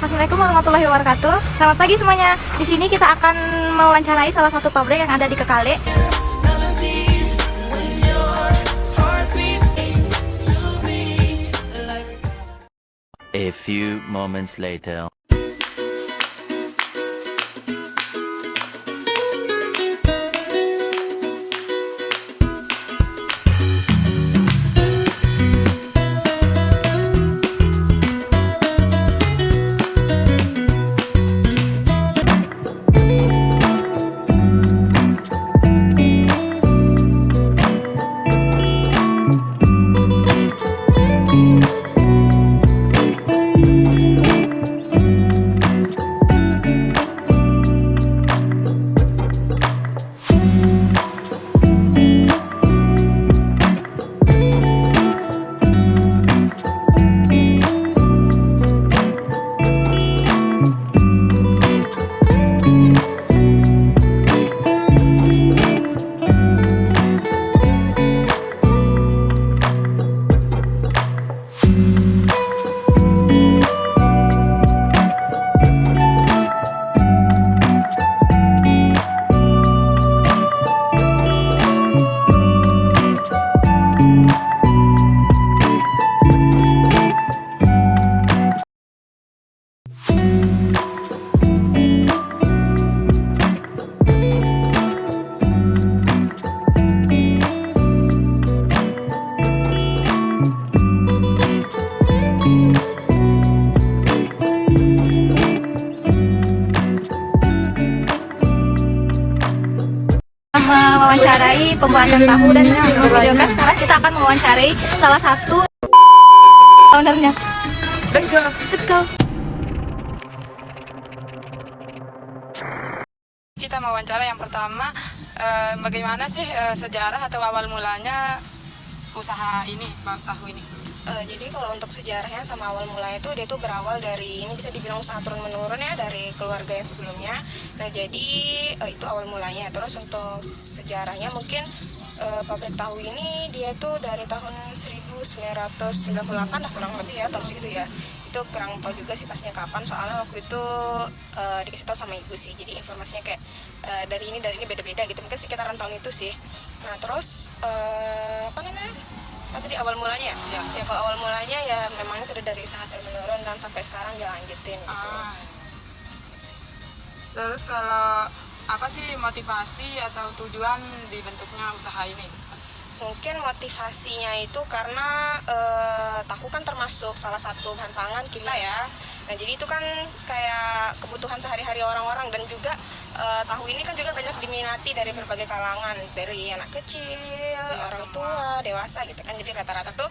Assalamualaikum warahmatullahi wabarakatuh. Selamat pagi semuanya. Di sini kita akan mewawancarai salah satu pabrik yang ada di Kekale. A few moments later. Mewawancarai pembuatan tahu dan memvideokan. Sekarang kita akan mewawancarai salah satu ownernya. Let's go. Let's go. Kita mau wawancara yang pertama, bagaimana sih sejarah atau awal mulanya usaha ini, tahu ini? Jadi kalau untuk sejarahnya sama awal mulanya itu dia tuh berawal dari, ini bisa dibilang usaha turun menurun ya, dari keluarga yang sebelumnya. Nah jadi itu awal mulanya. Terus untuk sejarahnya mungkin pabrik tahu ini dia tuh dari tahun 1998 lah kurang lebih ya, tahun segitu ya. Itu kurang tahu juga sih pastinya kapan, soalnya waktu itu dikasih tahu sama ibu sih. Jadi informasinya kayak dari ini beda-beda gitu, mungkin sekitaran tahun itu sih. Nah terus apa namanya? Tadi awal mulanya ya kalau awal mulanya ya memang itu dari usaha turun-menurun dan sampai sekarang dilanjutin gitu. Terus kalau apa sih motivasi atau tujuan dibentuknya usaha ini? Mungkin motivasinya itu karena tahu kan termasuk salah satu bahan pangan kita ya. Nah jadi itu kan kayak kebutuhan sehari-hari orang-orang, dan juga tahu ini kan juga banyak diminati dari berbagai kalangan, dari anak kecil, orang tua, dewasa gitu kan. Jadi rata-rata tuh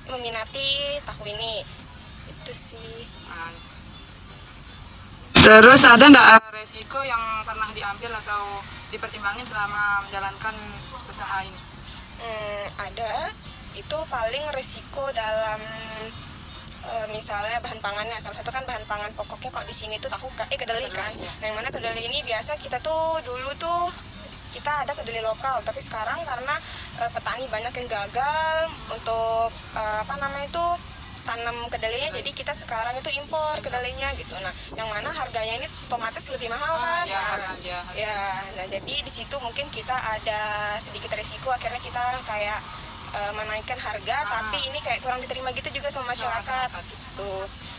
meminati tahu ini. Itu sih. Terus ada nggak resiko yang pernah diambil atau dipertimbangin selama menjalankan usaha ini? Ada. Itu paling resiko dalam misalnya bahan pangannya. Salah satu kan bahan pangan pokoknya kok di sini tuh tahu kedelai kan. Nah yang mana kedelai ini biasa kita tuh dulu tuh kita ada kedelai lokal, tapi sekarang karena petani banyak yang gagal untuk tanam kedelainya, jadi kita sekarang itu impor kedelainya gitu. Nah, yang mana harganya ini otomatis lebih mahal kan? Nah jadi di situ mungkin kita ada sedikit resiko, akhirnya kita kayak menaikkan harga, tapi ini kayak kurang diterima gitu juga sama masyarakat gitu.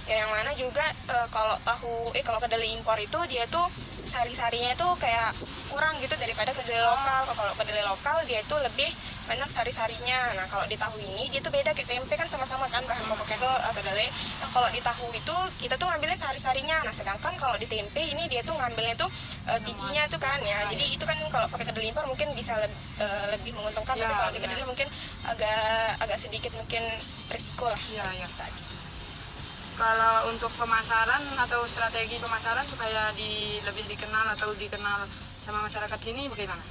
Ya, yang mana juga kalau kedelai impor itu dia tuh sari-sarinya itu kayak kurang gitu daripada kedelai lokal. Kalau kedelai lokal dia itu lebih banyak sari-sarinya. Nah kalau di tahu ini dia tuh beda, kayak tempe kan sama-sama kan bahan pokoknya tuh kedelai. Nah, kalau di tahu itu kita tuh ngambilnya sari-sarinya. Nah sedangkan kalau di tempe ini dia tuh ngambilnya tuh bijinya tuh kan ya. Jadi itu kan kalau pakai kedelai impor mungkin bisa lebih menguntungkan, tapi kalau di kedelai mungkin agak sedikit mungkin risiko lah. Kalau untuk pemasaran atau strategi pemasaran supaya lebih dikenal atau dikenal sama masyarakat sini bagaimana?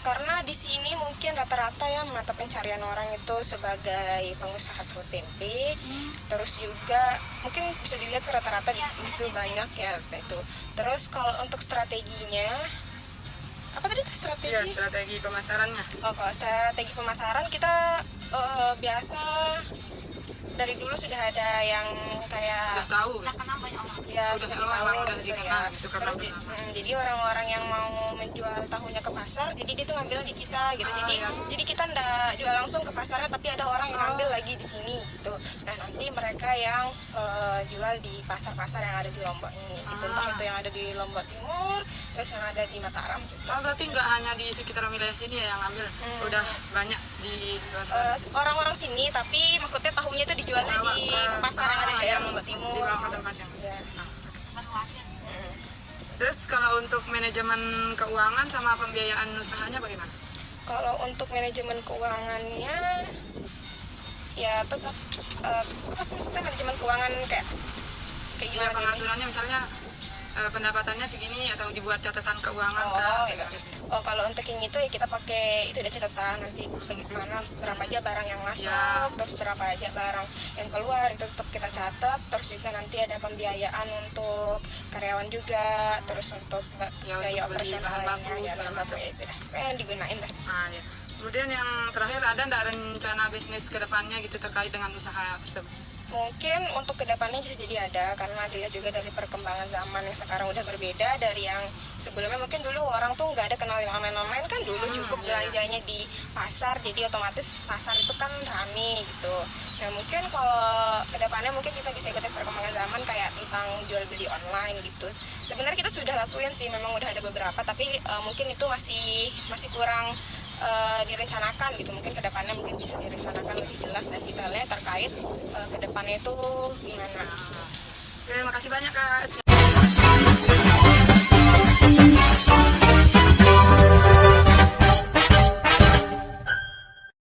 Karena di sini mungkin rata-rata ya mata pencarian orang itu sebagai pengusaha tahu tempe, terus juga mungkin bisa dilihat rata-rata itu banyak ya itu. Terus kalau untuk strateginya, apa tadi strategi? Ya, strategi pemasarannya. Kalau strategi pemasaran kita biasa dari dulu sudah ada yang kayak Udah tahu. Udah kenal banyak orang. ya Udah seperti emang tahu udah gitu dikenal ya. gitu karena Terus udah lama. jadi orang-orang yang mau menjual tahunya ke pasar, jadi dia tuh ngambil di kita gitu. Ah, Jadi iya. jadi kita ndak jual langsung ke pasarnya, tapi ada orang yang ngambil lagi di sini gitu. Nah nanti mereka yang jual di pasar-pasar yang ada di Lombok ini. Gitu. Entah itu yang ada di Lombok Timur, terus yang ada di Mataram juga. Oh, berarti nggak hanya di sekitar wilayah sini ya yang ambil, udah banyak di luar. Orang-orang sini, tapi maksudnya tahunya itu dijualnya di pasar yang ada di daerah Lombok Timur. Di bawah tempat yang. Ya. Nah, Seluasin. terus kalau untuk manajemen keuangan sama pembiayaan usahanya bagaimana? Kalau untuk manajemen keuangannya, ya tetap apa sih maksudnya manajemen keuangan kayak Ya, gimana ini? pengaturannya misalnya pendapatannya segini atau dibuat catatan keuangan kah? Iya. Kalau untuk yang itu ya kita pakai itu udah catatan nanti bagaimana berapa aja barang yang masuk, Ya. terus berapa aja barang yang keluar itu tetap kita catat. Terus juga nanti ada pembiayaan untuk karyawan juga, terus untuk Ya, biaya untuk beli operasional bahan lainnya, baku, ya segala bahan baku macam. ya itu dah. Yang digunain dah. Nah, ya. Kemudian yang terakhir, ada nggak rencana bisnis ke depannya gitu terkait dengan usaha tersebut? Mungkin untuk kedepannya bisa jadi ada, karena dilihat juga dari perkembangan zaman yang sekarang udah berbeda dari yang sebelumnya. Mungkin dulu orang tuh nggak ada kenal yang online kan, dulu cukup iya. belanjanya di pasar, jadi otomatis pasar itu kan rame gitu. Nah mungkin kalau kedepannya mungkin kita bisa ikutin perkembangan zaman kayak tentang jual beli online gitu. Sebenarnya kita sudah lakuin sih, memang udah ada beberapa, tapi mungkin itu masih kurang direncanakan gitu. Mungkin kedepannya mungkin bisa direncanakan lebih jelas dan detailnya terkait kedepannya itu gimana. Oke, terima kasih banyak Kak.